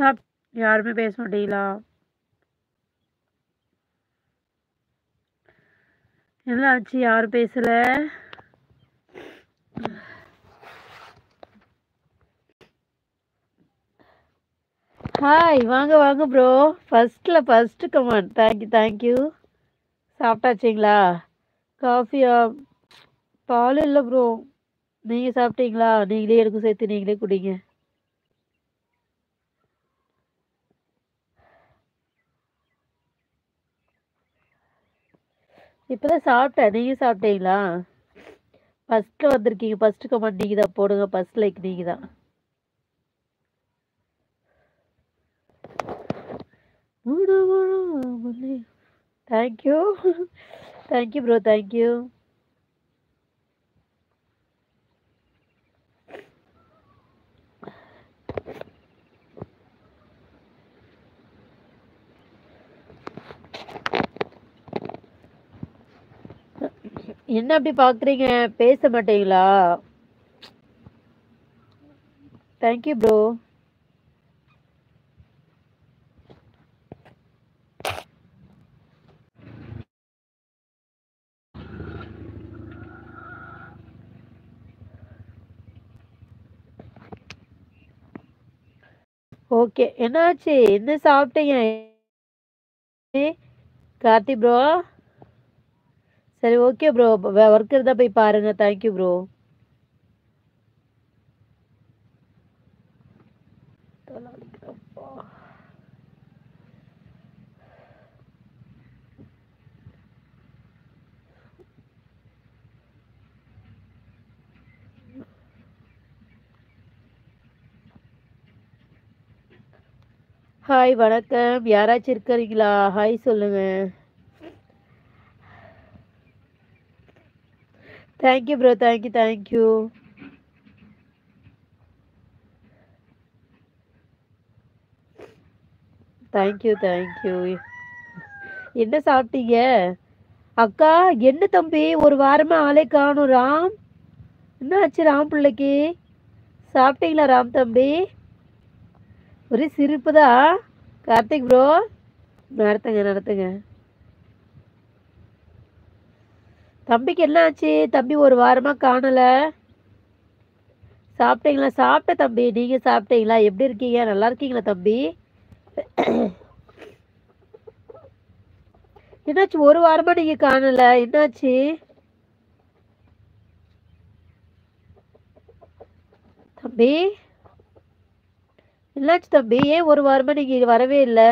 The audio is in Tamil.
சாப் யாருமே பேச மாட்டீங்களா? என்ன ஆச்சு? யாரும் பேசல? ஹாய், வாங்க வாங்க ப்ரோ. First comment. தேங்க்யூ. சாப்பிட்டாச்சுங்களா? காஃபியா? பால் இல்லை ப்ரோ. நீங்க சாப்பிட்டீங்களா? நீங்களே எனக்கு சேர்த்து நீங்களே குடிங்க. இப்பதான் சாப்பிட்டேன். நீங்க சாப்பிட்டீங்களா? ஃபர்ஸ்ட்ல வந்திருக்கீங்க. ஃபர்ஸ்ட் கமெண்ட் நீங்க தான் போடுங்க. ஃபர்ஸ்ட் லைக் நீங்க தான். தேங்க்யூ. Thank you bro. தேங்க்யூ. என்ன அப்படி பாக்குறீங்க? பேச மாட்டீங்களா? Thank you bro. ஓகே. என்னாச்சு? என்ன சாப்பிட்டீங்க? கார்த்தி ப்ரோ. சரி, ஓகே ப்ரோ. ஒர்க் இருந்தா போய் பாருங்க. Thank you bro. ஹாய், வணக்கம். யாராச்சும் இருக்கிறீங்களா? ஹாய் சொல்லுங்க. Thank you bro. தேங்க்யூ. தேங்க்யூ. என்ன சாப்பிட்டீங்க? அக்கா, என்ன தம்பி ஒரு வாரமா ஆளே காணும் ராம்? என்ன ஆச்சு ராம் பிள்ளைக்கு? சாப்பிட்டீங்களா ராம் தம்பி? ஒரே சிரிப்பு தான். கார்த்திக் ப்ரோ, நடத்துங்க. தம்பிக்கு என்ன ஆச்சு? தம்பி ஒரு வாரமா காணல. சாப்பிட்டீங்களா? சாப்பிட்ட தம்பி. நீங்க சாப்பிட்டீங்களா? எப்படி இருக்கீங்க? நல்லா இருக்கீங்களா தம்பி? என்னாச்சு ஒரு வாரமா நீங்க காணல? என்னாச்சு தம்பி? என்னாச்சு தம்பி? ஏன் ஒரு வாரமா நீங்க வரவே இல்லை?